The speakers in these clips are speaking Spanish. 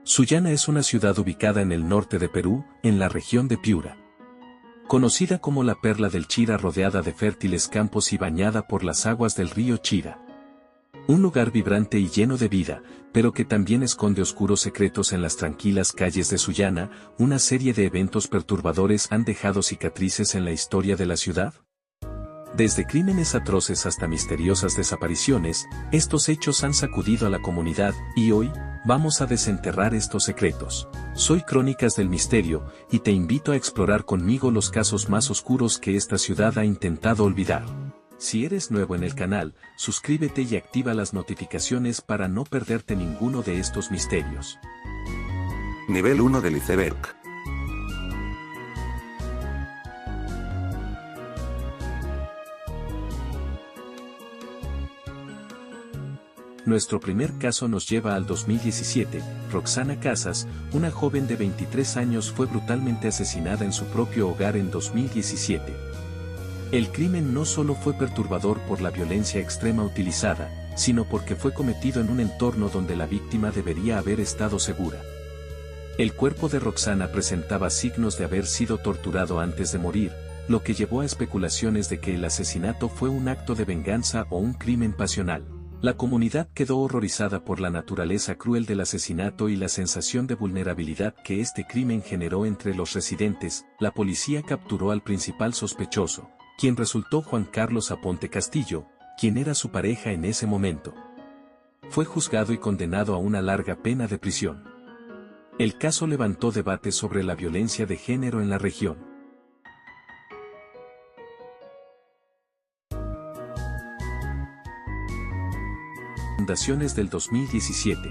Sullana es una ciudad ubicada en el norte de Perú, en la región de Piura. Conocida como la Perla del Chira, rodeada de fértiles campos y bañada por las aguas del río Chira. Un lugar vibrante y lleno de vida, pero que también esconde oscuros secretos en las tranquilas calles de Sullana. Una serie de eventos perturbadores han dejado cicatrices en la historia de la ciudad. Desde crímenes atroces hasta misteriosas desapariciones, estos hechos han sacudido a la comunidad, y hoy, vamos a desenterrar estos secretos. Soy Crónicas del Misterio, y te invito a explorar conmigo los casos más oscuros que esta ciudad ha intentado olvidar. Si eres nuevo en el canal, suscríbete y activa las notificaciones para no perderte ninguno de estos misterios. Nivel 1 del iceberg. Nuestro primer caso nos lleva al 2017. Roxana Casas, una joven de 23 años, fue brutalmente asesinada en su propio hogar en 2017. El crimen no solo fue perturbador por la violencia extrema utilizada, sino porque fue cometido en un entorno donde la víctima debería haber estado segura. El cuerpo de Roxana presentaba signos de haber sido torturado antes de morir, lo que llevó a especulaciones de que el asesinato fue un acto de venganza o un crimen pasional. La comunidad quedó horrorizada por la naturaleza cruel del asesinato y la sensación de vulnerabilidad que este crimen generó entre los residentes. La policía capturó al principal sospechoso, quien resultó Juan Carlos Aponte Castillo, quien era su pareja en ese momento. Fue juzgado y condenado a una larga pena de prisión. El caso levantó debate sobre la violencia de género en la región. Inundaciones del 2017.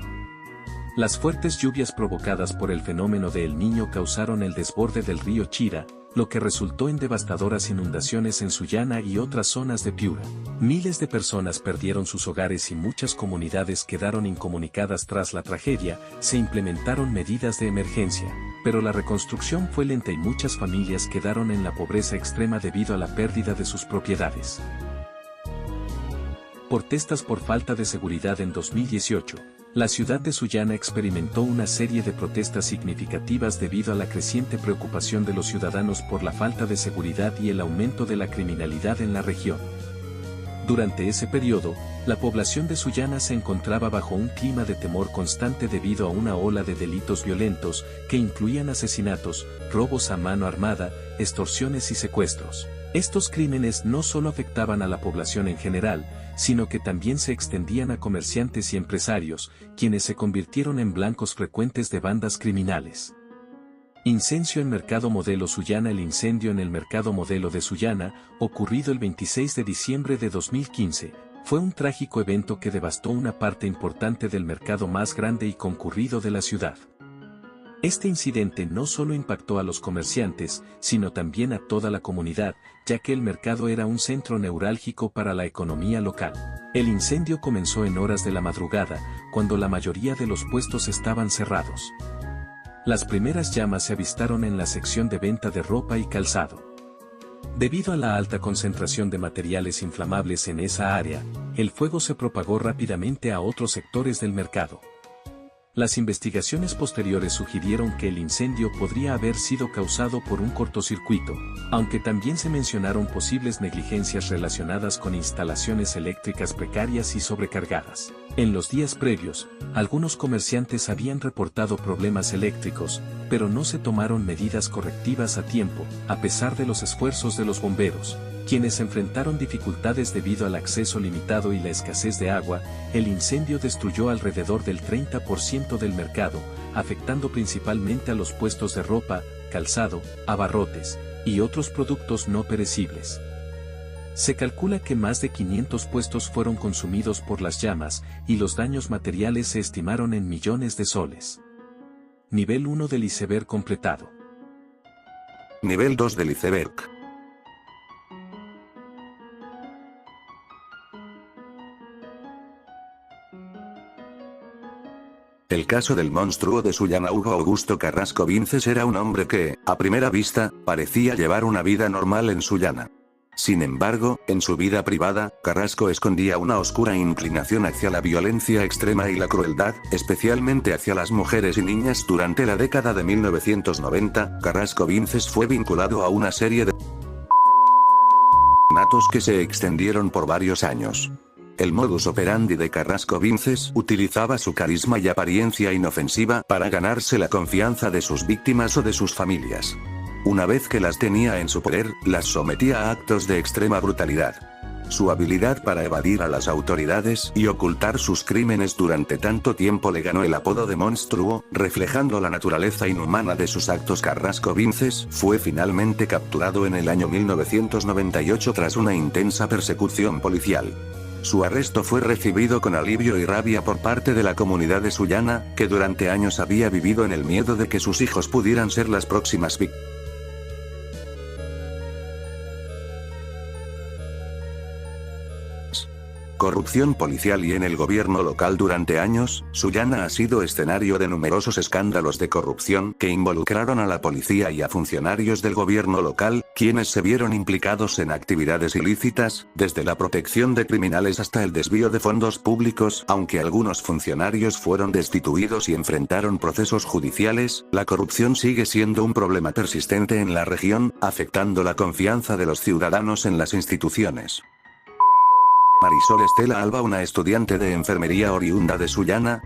Las fuertes lluvias provocadas por el fenómeno de El Niño causaron el desborde del río Chira, lo que resultó en devastadoras inundaciones en Sullana y otras zonas de Piura. Miles de personas perdieron sus hogares y muchas comunidades quedaron incomunicadas tras la tragedia. Se implementaron medidas de emergencia, pero la reconstrucción fue lenta y muchas familias quedaron en la pobreza extrema debido a la pérdida de sus propiedades. Protestas por falta de seguridad. En 2018, la ciudad de Sullana experimentó una serie de protestas significativas debido a la creciente preocupación de los ciudadanos por la falta de seguridad y el aumento de la criminalidad en la región. Durante ese periodo, la población de Sullana se encontraba bajo un clima de temor constante debido a una ola de delitos violentos que incluían asesinatos, robos a mano armada, extorsiones y secuestros. Estos crímenes no solo afectaban a la población en general, sino que también se extendían a comerciantes y empresarios, quienes se convirtieron en blancos frecuentes de bandas criminales. Incendio en Mercado Modelo Sullana. El incendio en el Mercado Modelo de Sullana, ocurrido el 26 de diciembre de 2015, fue un trágico evento que devastó una parte importante del mercado más grande y concurrido de la ciudad. Este incidente no solo impactó a los comerciantes, sino también a toda la comunidad, ya que el mercado era un centro neurálgico para la economía local. El incendio comenzó en horas de la madrugada, cuando la mayoría de los puestos estaban cerrados. Las primeras llamas se avistaron en la sección de venta de ropa y calzado. Debido a la alta concentración de materiales inflamables en esa área, el fuego se propagó rápidamente a otros sectores del mercado. Las investigaciones posteriores sugirieron que el incendio podría haber sido causado por un cortocircuito, aunque también se mencionaron posibles negligencias relacionadas con instalaciones eléctricas precarias y sobrecargadas. En los días previos, algunos comerciantes habían reportado problemas eléctricos, pero no se tomaron medidas correctivas a tiempo, a pesar de los esfuerzos de los bomberos, quienes enfrentaron dificultades debido al acceso limitado y la escasez de agua. El incendio destruyó alrededor del 30% del mercado, afectando principalmente a los puestos de ropa, calzado, abarrotes, y otros productos no perecibles. Se calcula que más de 500 puestos fueron consumidos por las llamas, y los daños materiales se estimaron en millones de soles. Nivel 1 del iceberg completado. Nivel 2 del iceberg. El caso del monstruo de Sullana. Hugo Augusto Carrasco Vinces era un hombre que, a primera vista, parecía llevar una vida normal en Sullana. Sin embargo, en su vida privada, Carrasco escondía una oscura inclinación hacia la violencia extrema y la crueldad, especialmente hacia las mujeres y niñas. Durante la década de 1990, Carrasco Vinces fue vinculado a una serie de asesinatos que se extendieron por varios años. El modus operandi de Carrasco Vinces utilizaba su carisma y apariencia inofensiva para ganarse la confianza de sus víctimas o de sus familias. Una vez que las tenía en su poder, las sometía a actos de extrema brutalidad. Su habilidad para evadir a las autoridades y ocultar sus crímenes durante tanto tiempo le ganó el apodo de monstruo, reflejando la naturaleza inhumana de sus actos. Carrasco Vinces fue finalmente capturado en el año 1998 tras una intensa persecución policial. Su arresto fue recibido con alivio y rabia por parte de la comunidad de Sullana, que durante años había vivido en el miedo de que sus hijos pudieran ser las próximas víctimas. Corrupción policial y en el gobierno local. Durante años, Sullana ha sido escenario de numerosos escándalos de corrupción que involucraron a la policía y a funcionarios del gobierno local, quienes se vieron implicados en actividades ilícitas, desde la protección de criminales hasta el desvío de fondos públicos. Aunque algunos funcionarios fueron destituidos y enfrentaron procesos judiciales, la corrupción sigue siendo un problema persistente en la región, afectando la confianza de los ciudadanos en las instituciones. Marisol Estela Alba, una estudiante de enfermería oriunda de Sullana,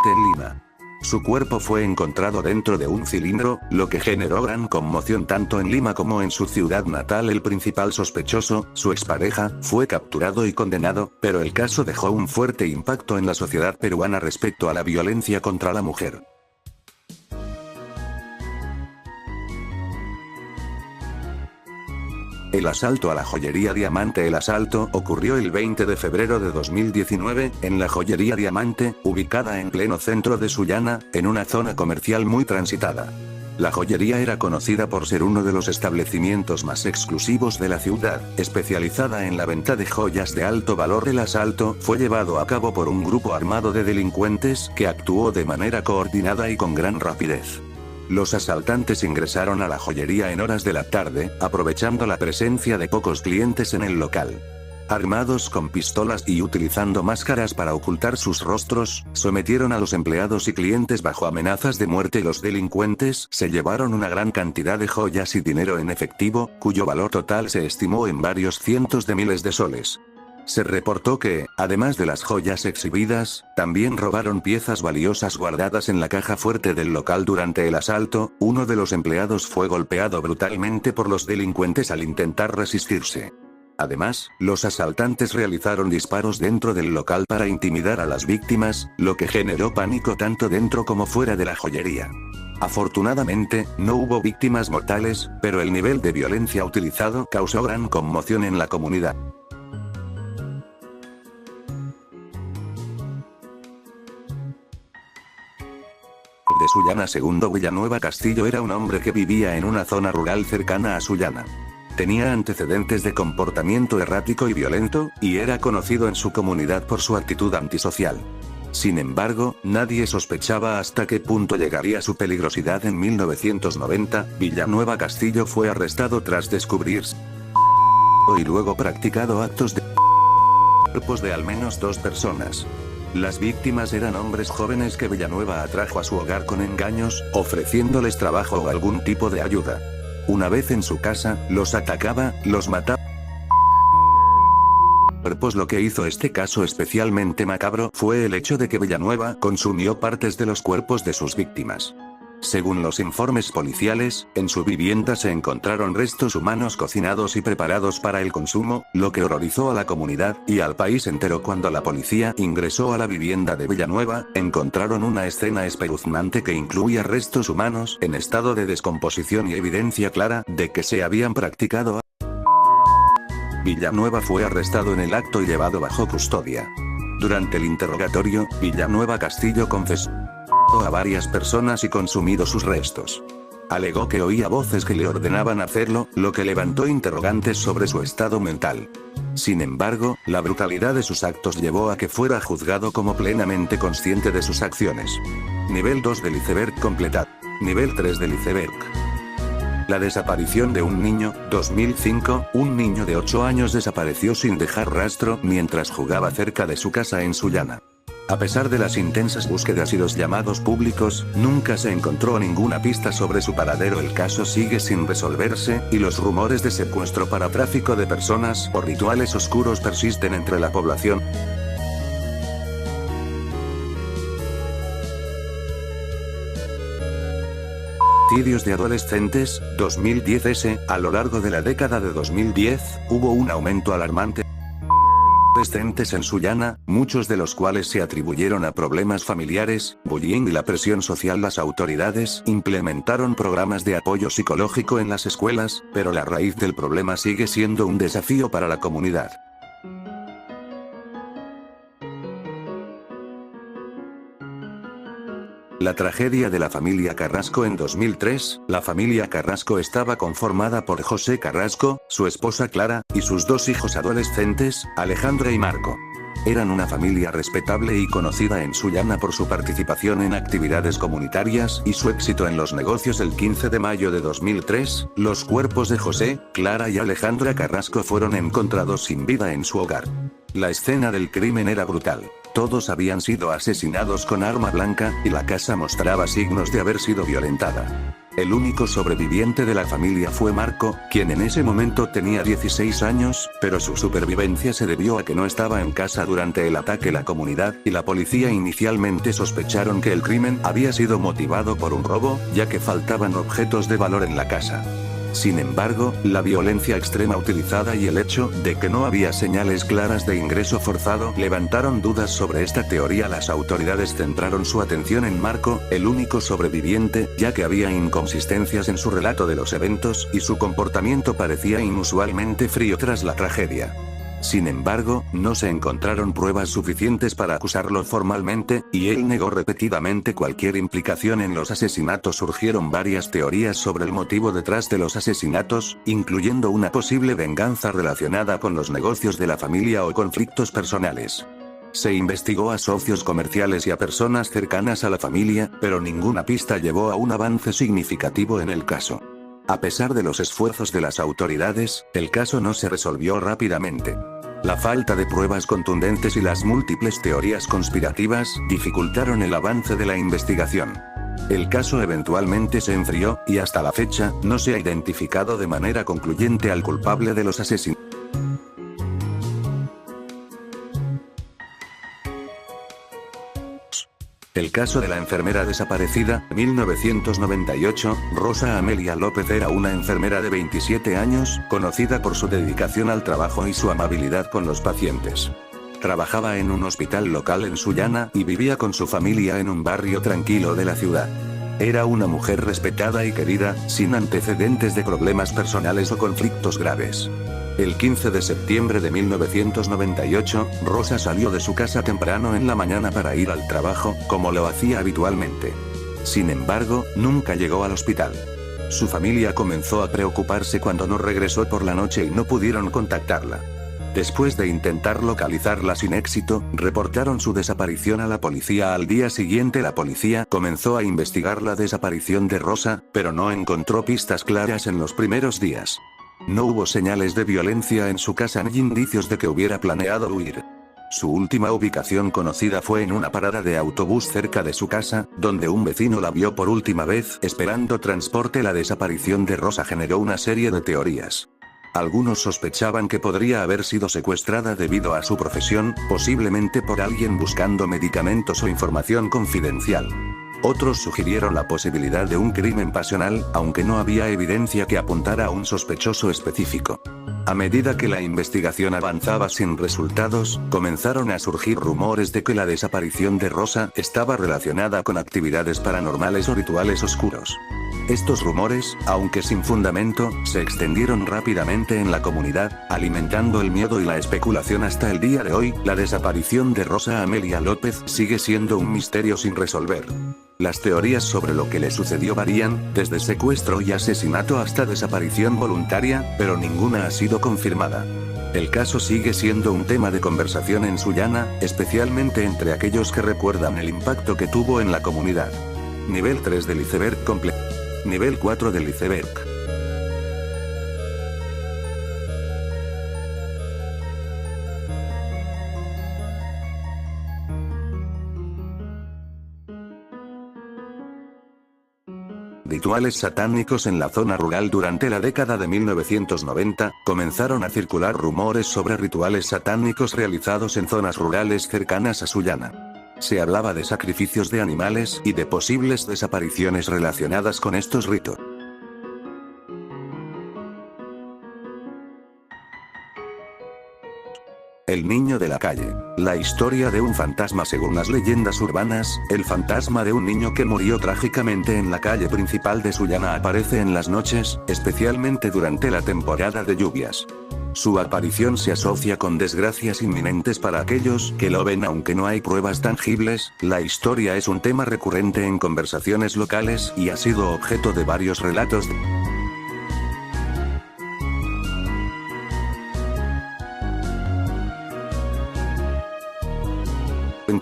en Lima. Su cuerpo fue encontrado dentro de un cilindro, lo que generó gran conmoción tanto en Lima como en su ciudad natal. El principal sospechoso, su expareja, fue capturado y condenado, pero el caso dejó un fuerte impacto en la sociedad peruana respecto a la violencia contra la mujer. El asalto a la joyería Diamante. El asalto ocurrió el 20 de febrero de 2019, en la joyería Diamante, ubicada en pleno centro de Sullana, en una zona comercial muy transitada. La joyería era conocida por ser uno de los establecimientos más exclusivos de la ciudad, especializada en la venta de joyas de alto valor. El asalto fue llevado a cabo por un grupo armado de delincuentes que actuó de manera coordinada y con gran rapidez. Los asaltantes ingresaron a la joyería en horas de la tarde, aprovechando la presencia de pocos clientes en el local. Armados con pistolas y utilizando máscaras para ocultar sus rostros, sometieron a los empleados y clientes bajo amenazas de muerte. Los delincuentes se llevaron una gran cantidad de joyas y dinero en efectivo, cuyo valor total se estimó en varios cientos de miles de soles. Se reportó que, además de las joyas exhibidas, también robaron piezas valiosas guardadas en la caja fuerte del local. Durante el asalto, uno de los empleados fue golpeado brutalmente por los delincuentes al intentar resistirse. Además, los asaltantes realizaron disparos dentro del local para intimidar a las víctimas, lo que generó pánico tanto dentro como fuera de la joyería. Afortunadamente, no hubo víctimas mortales, pero el nivel de violencia utilizado causó gran conmoción en la comunidad. De Sullana. Segundo Villanueva Castillo era un hombre que vivía en una zona rural cercana a Sullana. Tenía antecedentes de comportamiento errático y violento, y era conocido en su comunidad por su actitud antisocial. Sin embargo, nadie sospechaba hasta qué punto llegaría su peligrosidad. En 1990, Villanueva Castillo fue arrestado tras descubrirse y luego practicado actos de cuerpos de al menos 2 personas. Las víctimas eran hombres jóvenes que Villanueva atrajo a su hogar con engaños, ofreciéndoles trabajo o algún tipo de ayuda. Una vez en su casa, los atacaba, los mataba. Lo que hizo este caso especialmente macabro fue el hecho de que Villanueva consumió partes de los cuerpos de sus víctimas. Según los informes policiales, en su vivienda se encontraron restos humanos cocinados y preparados para el consumo, lo que horrorizó a la comunidad y al país entero. Cuando la policía ingresó a la vivienda de Villanueva, encontraron una escena espeluznante que incluía restos humanos en estado de descomposición y evidencia clara de que se habían practicado. Villanueva fue arrestado en el acto y llevado bajo custodia. Durante el interrogatorio, Villanueva Castillo confesó a varias personas y consumido sus restos. Alegó que oía voces que le ordenaban hacerlo, lo que levantó interrogantes sobre su estado mental. Sin embargo, la brutalidad de sus actos llevó a que fuera juzgado como plenamente consciente de sus acciones. Nivel 2 del iceberg completado. Nivel 3 del iceberg. La desaparición de un niño. 2005, un niño de 8 años desapareció sin dejar rastro mientras jugaba cerca de su casa en Sullana. A pesar de las intensas búsquedas y los llamados públicos, nunca se encontró ninguna pista sobre su paradero. El caso sigue sin resolverse, y los rumores de secuestro para tráfico de personas o rituales oscuros persisten entre la población. Homicidios de adolescentes. 2010. A lo largo de la década de 2010, hubo un aumento alarmante de adolescentes en Sullana, muchos de los cuales se atribuyeron a problemas familiares, bullying y la presión social. Las autoridades implementaron programas de apoyo psicológico en las escuelas, pero la raíz del problema sigue siendo un desafío para la comunidad. La tragedia de la familia Carrasco. En 2003, la familia Carrasco estaba conformada por José Carrasco, su esposa Clara, y sus 2 hijos adolescentes, Alejandra y Marco. Eran una familia respetable y conocida en Sullana por su participación en actividades comunitarias y su éxito en los negocios. El 15 de mayo de 2003, los cuerpos de José, Clara y Alejandra Carrasco fueron encontrados sin vida en su hogar. La escena del crimen era brutal. Todos habían sido asesinados con arma blanca, y la casa mostraba signos de haber sido violentada. El único sobreviviente de la familia fue Marco, quien en ese momento tenía 16 años, pero su supervivencia se debió a que no estaba en casa durante el ataque. La comunidad y la policía inicialmente sospecharon que el crimen había sido motivado por un robo, ya que faltaban objetos de valor en la casa. Sin embargo, la violencia extrema utilizada y el hecho de que no había señales claras de ingreso forzado levantaron dudas sobre esta teoría. Las autoridades centraron su atención en Marco, el único sobreviviente, ya que había inconsistencias en su relato de los eventos y su comportamiento parecía inusualmente frío tras la tragedia. Sin embargo, no se encontraron pruebas suficientes para acusarlo formalmente, y él negó repetidamente cualquier implicación en los asesinatos. Surgieron varias teorías sobre el motivo detrás de los asesinatos, incluyendo una posible venganza relacionada con los negocios de la familia o conflictos personales. Se investigó a socios comerciales y a personas cercanas a la familia, pero ninguna pista llevó a un avance significativo en el caso. A pesar de los esfuerzos de las autoridades, el caso no se resolvió rápidamente. La falta de pruebas contundentes y las múltiples teorías conspirativas dificultaron el avance de la investigación. El caso eventualmente se enfrió, y hasta la fecha, no se ha identificado de manera concluyente al culpable de los asesinatos. El caso de la enfermera desaparecida. 1998, Rosa Amelia López era una enfermera de 27 años, conocida por su dedicación al trabajo y su amabilidad con los pacientes. Trabajaba en un hospital local en Sullana, y vivía con su familia en un barrio tranquilo de la ciudad. Era una mujer respetada y querida, sin antecedentes de problemas personales o conflictos graves. El 15 de septiembre de 1998, Rosa salió de su casa temprano en la mañana para ir al trabajo, como lo hacía habitualmente. Sin embargo, nunca llegó al hospital. Su familia comenzó a preocuparse cuando no regresó por la noche y no pudieron contactarla. Después de intentar localizarla sin éxito, reportaron su desaparición a la policía. Al día siguiente la policía comenzó a investigar la desaparición de Rosa, pero no encontró pistas claras en los primeros días. No hubo señales de violencia en su casa ni indicios de que hubiera planeado huir. Su última ubicación conocida fue en una parada de autobús cerca de su casa, donde un vecino la vio por última vez esperando transporte. La desaparición de Rosa generó una serie de teorías. Algunos sospechaban que podría haber sido secuestrada debido a su profesión, posiblemente por alguien buscando medicamentos o información confidencial. Otros sugirieron la posibilidad de un crimen pasional, aunque no había evidencia que apuntara a un sospechoso específico. A medida que la investigación avanzaba sin resultados, comenzaron a surgir rumores de que la desaparición de Rosa estaba relacionada con actividades paranormales o rituales oscuros. Estos rumores, aunque sin fundamento, se extendieron rápidamente en la comunidad, alimentando el miedo y la especulación. Hasta el día de hoy, la desaparición de Rosa Amelia López sigue siendo un misterio sin resolver. Las teorías sobre lo que le sucedió varían, desde secuestro y asesinato hasta desaparición voluntaria, pero ninguna ha sido confirmada. El caso sigue siendo un tema de conversación en Sullana, especialmente entre aquellos que recuerdan el impacto que tuvo en la comunidad. Nivel 3 del iceberg completo. Nivel 4 del iceberg. Rituales satánicos en la zona rural. Durante la década de 1990, comenzaron a circular rumores sobre rituales satánicos realizados en zonas rurales cercanas a Sullana. Se hablaba de sacrificios de animales y de posibles desapariciones relacionadas con estos ritos. El niño de la calle. La historia de un fantasma. Según las leyendas urbanas, el fantasma de un niño que murió trágicamente en la calle principal de Sullana aparece en las noches, especialmente durante la temporada de lluvias. Su aparición se asocia con desgracias inminentes para aquellos que lo ven, aunque no hay pruebas tangibles. La historia es un tema recurrente en conversaciones locales y ha sido objeto de varios relatos.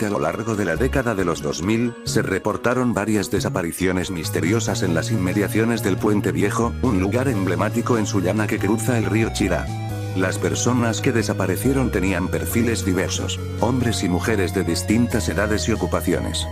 A lo largo de la década de los 2000, se reportaron varias desapariciones misteriosas en las inmediaciones del Puente Viejo, un lugar emblemático en Sullana que cruza el río Chira. Las personas que desaparecieron tenían perfiles diversos, hombres y mujeres de distintas edades y ocupaciones.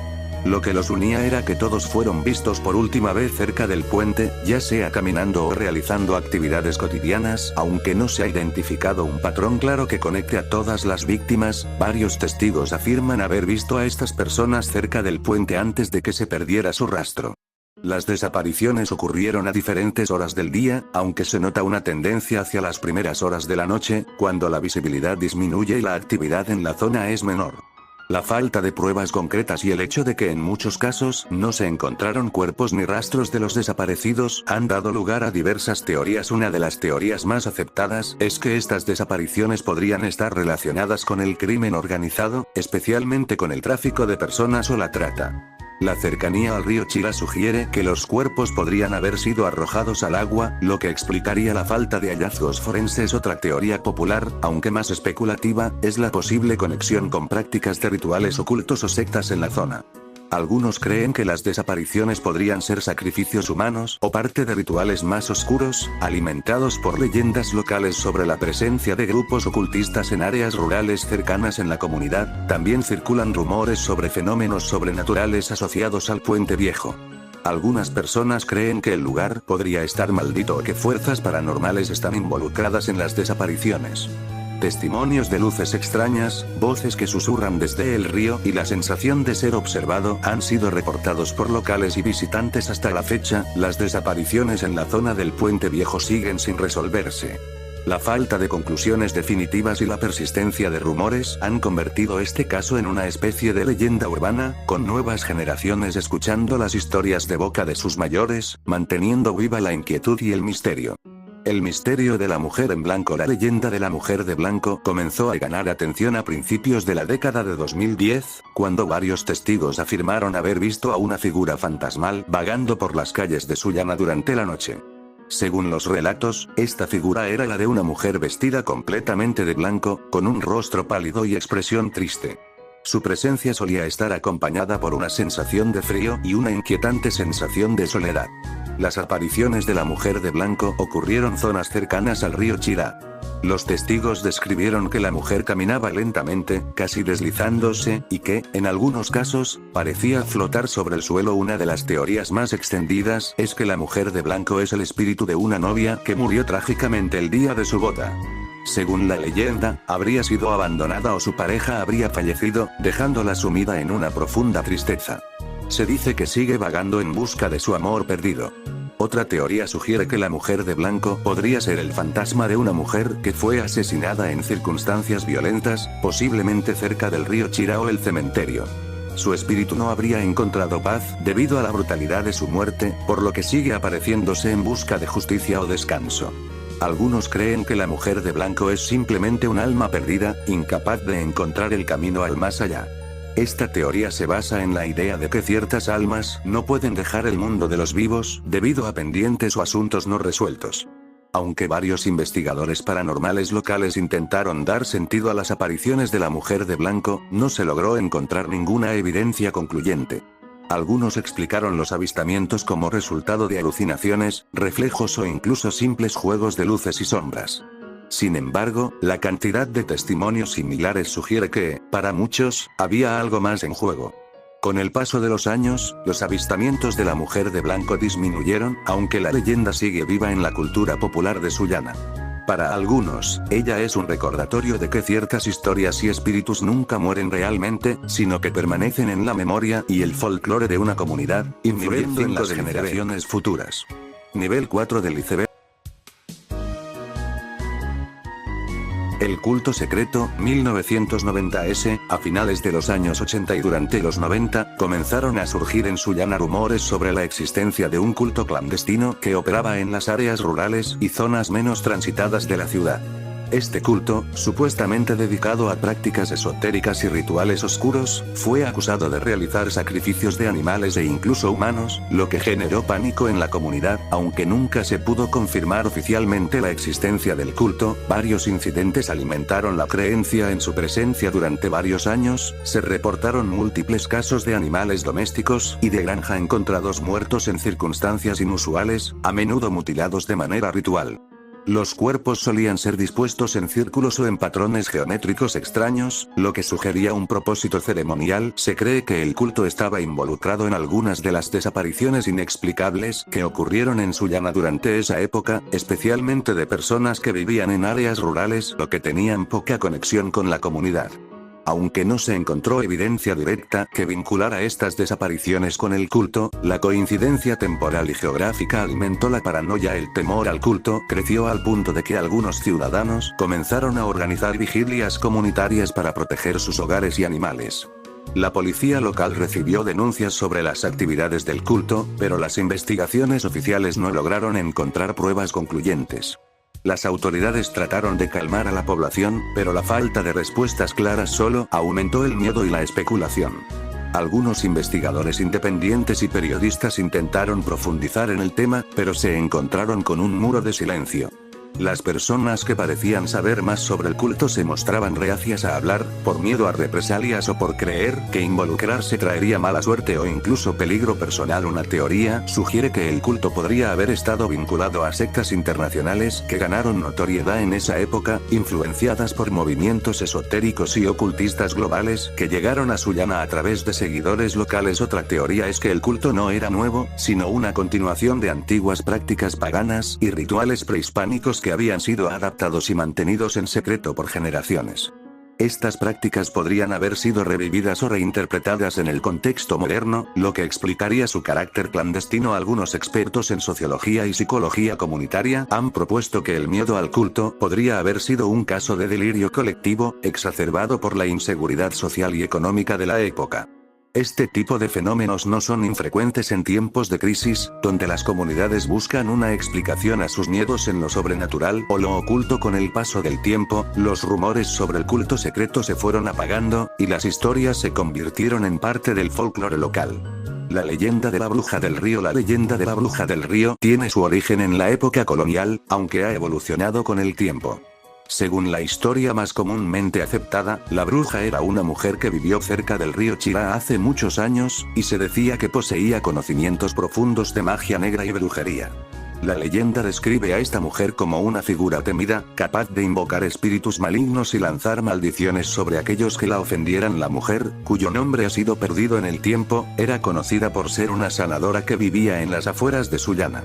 Lo que los unía era que todos fueron vistos por última vez cerca del puente, ya sea caminando o realizando actividades cotidianas. Aunque no se ha identificado un patrón claro que conecte a todas las víctimas, varios testigos afirman haber visto a estas personas cerca del puente antes de que se perdiera su rastro. Las desapariciones ocurrieron a diferentes horas del día, aunque se nota una tendencia hacia las primeras horas de la noche, cuando la visibilidad disminuye y la actividad en la zona es menor. La falta de pruebas concretas y el hecho de que en muchos casos no se encontraron cuerpos ni rastros de los desaparecidos han dado lugar a diversas teorías. Una de las teorías más aceptadas es que estas desapariciones podrían estar relacionadas con el crimen organizado, especialmente con el tráfico de personas o la trata. La cercanía al río Chira sugiere que los cuerpos podrían haber sido arrojados al agua, lo que explicaría la falta de hallazgos forenses. Otra teoría popular, aunque más especulativa, es la posible conexión con prácticas de rituales ocultos o sectas en la zona. Algunos creen que las desapariciones podrían ser sacrificios humanos o parte de rituales más oscuros, alimentados por leyendas locales sobre la presencia de grupos ocultistas en áreas rurales cercanas en la comunidad. También circulan rumores sobre fenómenos sobrenaturales asociados al Puente Viejo. Algunas personas creen que el lugar podría estar maldito o que fuerzas paranormales están involucradas en las desapariciones. Testimonios de luces extrañas, voces que susurran desde el río y la sensación de ser observado han sido reportados por locales y visitantes. Hasta la fecha, las desapariciones en la zona del Puente Viejo siguen sin resolverse. La falta de conclusiones definitivas y la persistencia de rumores han convertido este caso en una especie de leyenda urbana, con nuevas generaciones escuchando las historias de boca de sus mayores, manteniendo viva la inquietud y el misterio. El misterio de la mujer en blanco. La leyenda de la mujer de blanco comenzó a ganar atención a principios de la década de 2010, cuando varios testigos afirmaron haber visto a una figura fantasmal vagando por las calles de Sullana durante la noche. Según los relatos, esta figura era la de una mujer vestida completamente de blanco, con un rostro pálido y expresión triste. Su presencia solía estar acompañada por una sensación de frío y una inquietante sensación de soledad. Las apariciones de la mujer de blanco ocurrieron en zonas cercanas al río Chira. Los testigos describieron que la mujer caminaba lentamente, casi deslizándose, y que, en algunos casos, parecía flotar sobre el suelo. Una de las teorías más extendidas es que la mujer de blanco es el espíritu de una novia que murió trágicamente el día de su boda. Según la leyenda, habría sido abandonada o su pareja habría fallecido, dejándola sumida en una profunda tristeza. Se dice que sigue vagando en busca de su amor perdido. Otra teoría sugiere que la mujer de blanco podría ser el fantasma de una mujer que fue asesinada en circunstancias violentas, posiblemente cerca del río Chira o el cementerio. Su espíritu no habría encontrado paz debido a la brutalidad de su muerte, por lo que sigue apareciéndose en busca de justicia o descanso. Algunos creen que la mujer de blanco es simplemente un alma perdida, incapaz de encontrar el camino al más allá. Esta teoría se basa en la idea de que ciertas almas no pueden dejar el mundo de los vivos debido a pendientes o asuntos no resueltos. Aunque varios investigadores paranormales locales intentaron dar sentido a las apariciones de la mujer de blanco, no se logró encontrar ninguna evidencia concluyente. Algunos explicaron los avistamientos como resultado de alucinaciones, reflejos o incluso simples juegos de luces y sombras. Sin embargo, la cantidad de testimonios similares sugiere que, para muchos, había algo más en juego. Con el paso de los años, los avistamientos de la mujer de blanco disminuyeron, aunque la leyenda sigue viva en la cultura popular de Sullana. Para algunos, ella es un recordatorio de que ciertas historias y espíritus nunca mueren realmente, sino que permanecen en la memoria y el folclore de una comunidad, influyendo en las generaciones futuras. Nivel 4 del iceberg. El culto secreto, 1990s, a finales de los años 80 y durante los 90, comenzaron a surgir en Sullana rumores sobre la existencia de un culto clandestino que operaba en las áreas rurales y zonas menos transitadas de la ciudad. Este culto, supuestamente dedicado a prácticas esotéricas y rituales oscuros, fue acusado de realizar sacrificios de animales e incluso humanos, lo que generó pánico en la comunidad, aunque nunca se pudo confirmar oficialmente la existencia del culto. Varios incidentes alimentaron la creencia en su presencia durante varios años, se reportaron múltiples casos de animales domésticos y de granja encontrados muertos en circunstancias inusuales, a menudo mutilados de manera ritual. Los cuerpos solían ser dispuestos en círculos o en patrones geométricos extraños, lo que sugería un propósito ceremonial. Se cree que el culto estaba involucrado en algunas de las desapariciones inexplicables que ocurrieron en Sullana durante esa época, especialmente de personas que vivían en áreas rurales o que tenían poca conexión con la comunidad. Aunque no se encontró evidencia directa que vinculara estas desapariciones con el culto, la coincidencia temporal y geográfica alimentó la paranoia. El temor al culto creció al punto de que algunos ciudadanos comenzaron a organizar vigilias comunitarias para proteger sus hogares y animales. La policía local recibió denuncias sobre las actividades del culto, pero las investigaciones oficiales no lograron encontrar pruebas concluyentes. Las autoridades trataron de calmar a la población, pero la falta de respuestas claras solo aumentó el miedo y la especulación. Algunos investigadores independientes y periodistas intentaron profundizar en el tema, pero se encontraron con un muro de silencio. Las personas que parecían saber más sobre el culto se mostraban reacias a hablar, por miedo a represalias o por creer que involucrarse traería mala suerte o incluso peligro personal. Una teoría sugiere que el culto podría haber estado vinculado a sectas internacionales que ganaron notoriedad en esa época, influenciadas por movimientos esotéricos y ocultistas globales que llegaron a Sullana a través de seguidores locales. Otra teoría es que el culto no era nuevo, sino una continuación de antiguas prácticas paganas y rituales prehispánicos que habían sido adaptados y mantenidos en secreto por generaciones. Estas prácticas podrían haber sido revividas o reinterpretadas en el contexto moderno, lo que explicaría su carácter clandestino. Algunos expertos en sociología y psicología comunitaria han propuesto que el miedo al culto podría haber sido un caso de delirio colectivo, exacerbado por la inseguridad social y económica de la época. Este tipo de fenómenos no son infrecuentes en tiempos de crisis, donde las comunidades buscan una explicación a sus miedos en lo sobrenatural o lo oculto. Con el paso del tiempo, los rumores sobre el culto secreto se fueron apagando, y las historias se convirtieron en parte del folclore local. La leyenda de la bruja del río. La leyenda de la bruja del río tiene su origen en la época colonial, aunque ha evolucionado con el tiempo. Según la historia más comúnmente aceptada, la bruja era una mujer que vivió cerca del río Chira hace muchos años, y se decía que poseía conocimientos profundos de magia negra y brujería. La leyenda describe a esta mujer como una figura temida, capaz de invocar espíritus malignos y lanzar maldiciones sobre aquellos que la ofendieran. La mujer, cuyo nombre ha sido perdido en el tiempo, era conocida por ser una sanadora que vivía en las afueras de Sullana.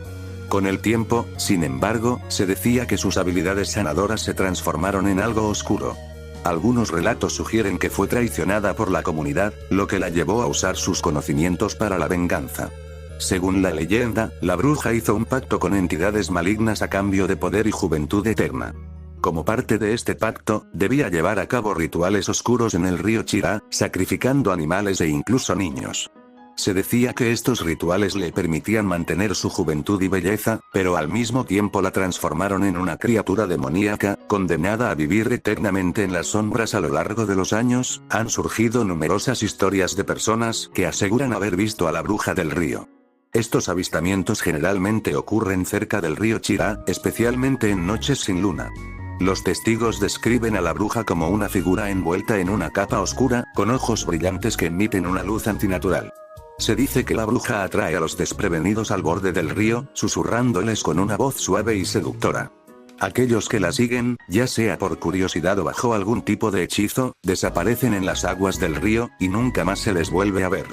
Con el tiempo, sin embargo, se decía que sus habilidades sanadoras se transformaron en algo oscuro. Algunos relatos sugieren que fue traicionada por la comunidad, lo que la llevó a usar sus conocimientos para la venganza. Según la leyenda, la bruja hizo un pacto con entidades malignas a cambio de poder y juventud eterna. Como parte de este pacto, debía llevar a cabo rituales oscuros en el río Chira, sacrificando animales e incluso niños. Se decía que estos rituales le permitían mantener su juventud y belleza, pero al mismo tiempo la transformaron en una criatura demoníaca, condenada a vivir eternamente en las sombras. A lo largo de los años, han surgido numerosas historias de personas que aseguran haber visto a la bruja del río. Estos avistamientos generalmente ocurren cerca del río Chira, especialmente en noches sin luna. Los testigos describen a la bruja como una figura envuelta en una capa oscura, con ojos brillantes que emiten una luz antinatural. Se dice que la bruja atrae a los desprevenidos al borde del río, susurrándoles con una voz suave y seductora. Aquellos que la siguen, ya sea por curiosidad o bajo algún tipo de hechizo, desaparecen en las aguas del río, y nunca más se les vuelve a ver.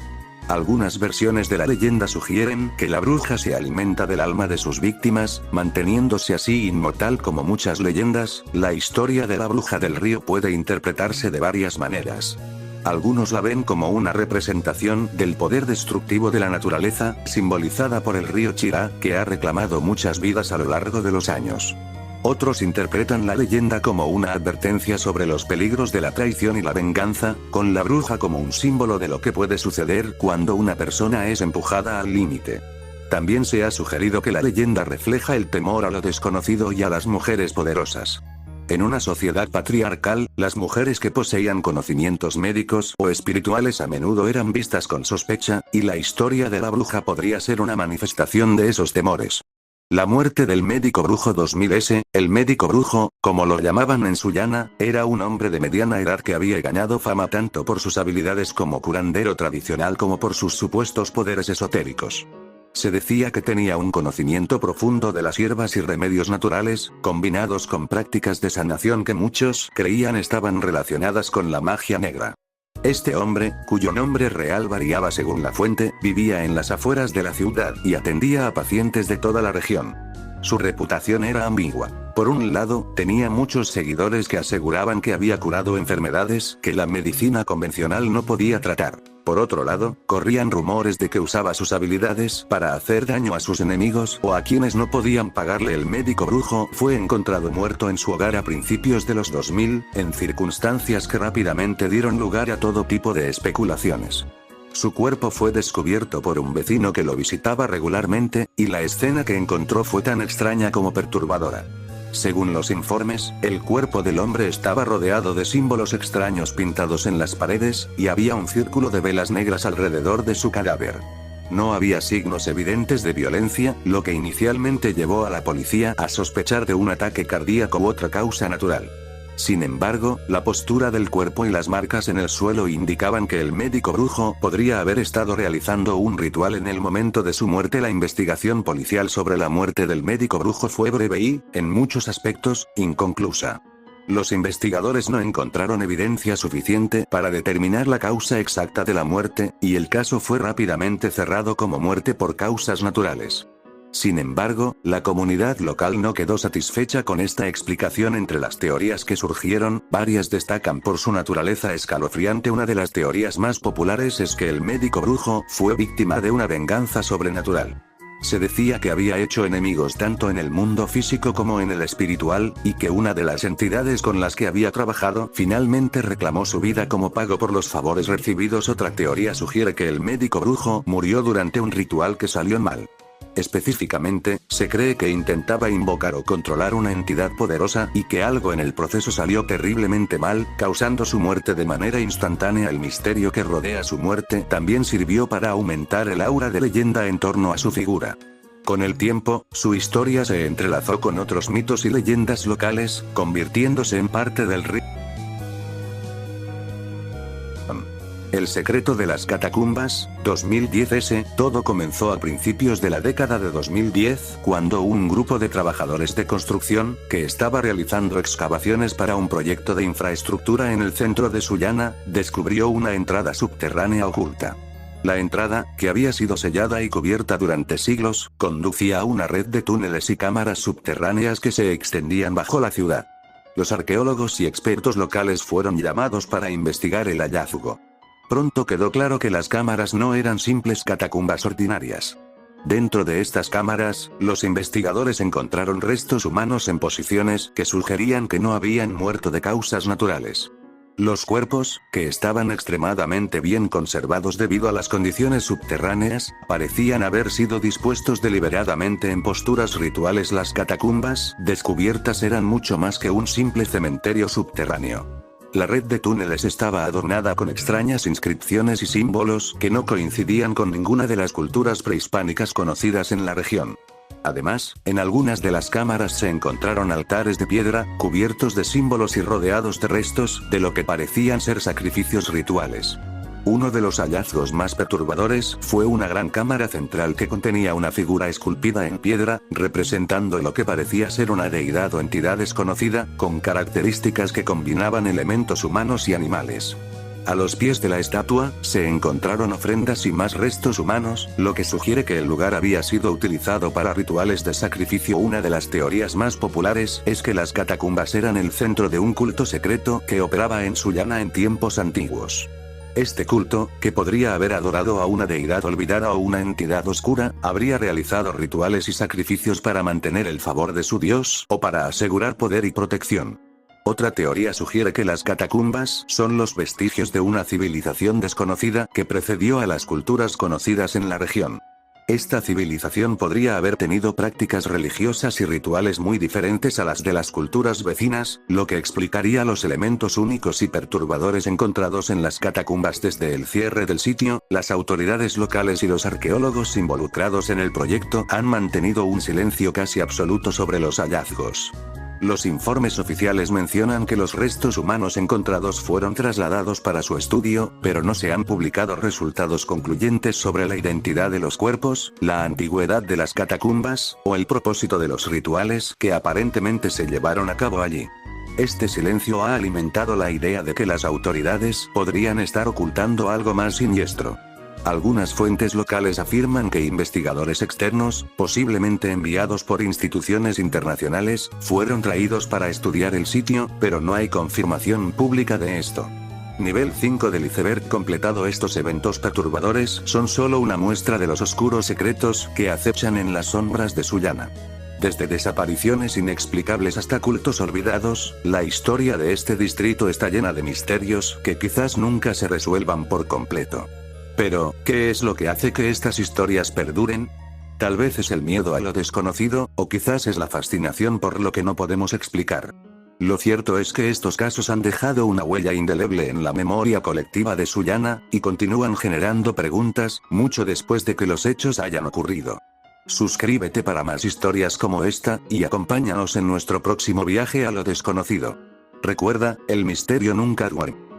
Algunas versiones de la leyenda sugieren que la bruja se alimenta del alma de sus víctimas, manteniéndose así inmortal. Como muchas leyendas, la historia de la bruja del río puede interpretarse de varias maneras. Algunos la ven como una representación del poder destructivo de la naturaleza, simbolizada por el río Chira, que ha reclamado muchas vidas a lo largo de los años. Otros interpretan la leyenda como una advertencia sobre los peligros de la traición y la venganza, con la bruja como un símbolo de lo que puede suceder cuando una persona es empujada al límite. También se ha sugerido que la leyenda refleja el temor a lo desconocido y a las mujeres poderosas. En una sociedad patriarcal, las mujeres que poseían conocimientos médicos o espirituales a menudo eran vistas con sospecha, y la historia de la bruja podría ser una manifestación de esos temores. La muerte del médico brujo 2000S, el médico brujo, como lo llamaban en Sullana, era un hombre de mediana edad que había ganado fama tanto por sus habilidades como curandero tradicional como por sus supuestos poderes esotéricos. Se decía que tenía un conocimiento profundo de las hierbas y remedios naturales, combinados con prácticas de sanación que muchos creían estaban relacionadas con la magia negra. Este hombre, cuyo nombre real variaba según la fuente, vivía en las afueras de la ciudad y atendía a pacientes de toda la región. Su reputación era ambigua. Por un lado, tenía muchos seguidores que aseguraban que había curado enfermedades que la medicina convencional no podía tratar. Por otro lado, corrían rumores de que usaba sus habilidades para hacer daño a sus enemigos o a quienes no podían pagarle. El médico brujo fue encontrado muerto en su hogar a principios de los 2000, en circunstancias que rápidamente dieron lugar a todo tipo de especulaciones. Su cuerpo fue descubierto por un vecino que lo visitaba regularmente, y la escena que encontró fue tan extraña como perturbadora. Según los informes, el cuerpo del hombre estaba rodeado de símbolos extraños pintados en las paredes, y había un círculo de velas negras alrededor de su cadáver. No había signos evidentes de violencia, lo que inicialmente llevó a la policía a sospechar de un ataque cardíaco u otra causa natural. Sin embargo, la postura del cuerpo y las marcas en el suelo indicaban que el médico brujo podría haber estado realizando un ritual en el momento de su muerte. La investigación policial sobre la muerte del médico brujo fue breve y, en muchos aspectos, inconclusa. Los investigadores no encontraron evidencia suficiente para determinar la causa exacta de la muerte, y el caso fue rápidamente cerrado como muerte por causas naturales. Sin embargo, la comunidad local no quedó satisfecha con esta explicación. Entre las teorías que surgieron, varias destacan por su naturaleza escalofriante. Una de las teorías más populares es que el médico brujo fue víctima de una venganza sobrenatural. Se decía que había hecho enemigos tanto en el mundo físico como en el espiritual, y que una de las entidades con las que había trabajado finalmente reclamó su vida como pago por los favores recibidos. Otra teoría sugiere que el médico brujo murió durante un ritual que salió mal. Específicamente, se cree que intentaba invocar o controlar una entidad poderosa y que algo en el proceso salió terriblemente mal, causando su muerte de manera instantánea. El misterio que rodea su muerte también sirvió para aumentar el aura de leyenda en torno a su figura. Con el tiempo, su historia se entrelazó con otros mitos y leyendas locales, convirtiéndose en parte del rito. El secreto de las catacumbas, 2010S. Todo comenzó a principios de la década de 2010, cuando un grupo de trabajadores de construcción, que estaba realizando excavaciones para un proyecto de infraestructura en el centro de Sullana, descubrió una entrada subterránea oculta. La entrada, que había sido sellada y cubierta durante siglos, conducía a una red de túneles y cámaras subterráneas que se extendían bajo la ciudad. Los arqueólogos y expertos locales fueron llamados para investigar el hallazgo. Pronto quedó claro que las cámaras no eran simples catacumbas ordinarias. Dentro de estas cámaras, los investigadores encontraron restos humanos en posiciones que sugerían que no habían muerto de causas naturales. Los cuerpos, que estaban extremadamente bien conservados debido a las condiciones subterráneas, parecían haber sido dispuestos deliberadamente en posturas rituales. Las catacumbas descubiertas eran mucho más que un simple cementerio subterráneo. La red de túneles estaba adornada con extrañas inscripciones y símbolos que no coincidían con ninguna de las culturas prehispánicas conocidas en la región. Además, en algunas de las cámaras se encontraron altares de piedra, cubiertos de símbolos y rodeados de restos de lo que parecían ser sacrificios rituales. Uno de los hallazgos más perturbadores fue una gran cámara central que contenía una figura esculpida en piedra, representando lo que parecía ser una deidad o entidad desconocida, con características que combinaban elementos humanos y animales. A los pies de la estatua, se encontraron ofrendas y más restos humanos, lo que sugiere que el lugar había sido utilizado para rituales de sacrificio. Una de las teorías más populares es que las catacumbas eran el centro de un culto secreto que operaba en Sullana en tiempos antiguos. Este culto, que podría haber adorado a una deidad olvidada o una entidad oscura, habría realizado rituales y sacrificios para mantener el favor de su dios, o para asegurar poder y protección. Otra teoría sugiere que las catacumbas son los vestigios de una civilización desconocida que precedió a las culturas conocidas en la región. Esta civilización podría haber tenido prácticas religiosas y rituales muy diferentes a las de las culturas vecinas, lo que explicaría los elementos únicos y perturbadores encontrados en las catacumbas desde el cierre del sitio. Las autoridades locales y los arqueólogos involucrados en el proyecto han mantenido un silencio casi absoluto sobre los hallazgos. Los informes oficiales mencionan que los restos humanos encontrados fueron trasladados para su estudio, pero no se han publicado resultados concluyentes sobre la identidad de los cuerpos, la antigüedad de las catacumbas, o el propósito de los rituales que aparentemente se llevaron a cabo allí. Este silencio ha alimentado la idea de que las autoridades podrían estar ocultando algo más siniestro. Algunas fuentes locales afirman que investigadores externos, posiblemente enviados por instituciones internacionales, fueron traídos para estudiar el sitio, pero no hay confirmación pública de esto. Nivel 5 del iceberg completado. Estos eventos perturbadores son solo una muestra de los oscuros secretos que acechan en las sombras de Sullana. Desde desapariciones inexplicables hasta cultos olvidados, la historia de este distrito está llena de misterios que quizás nunca se resuelvan por completo. Pero, ¿qué es lo que hace que estas historias perduren? Tal vez es el miedo a lo desconocido, o quizás es la fascinación por lo que no podemos explicar. Lo cierto es que estos casos han dejado una huella indeleble en la memoria colectiva de Sullana, y continúan generando preguntas, mucho después de que los hechos hayan ocurrido. Suscríbete para más historias como esta, y acompáñanos en nuestro próximo viaje a lo desconocido. Recuerda, el misterio nunca duerme.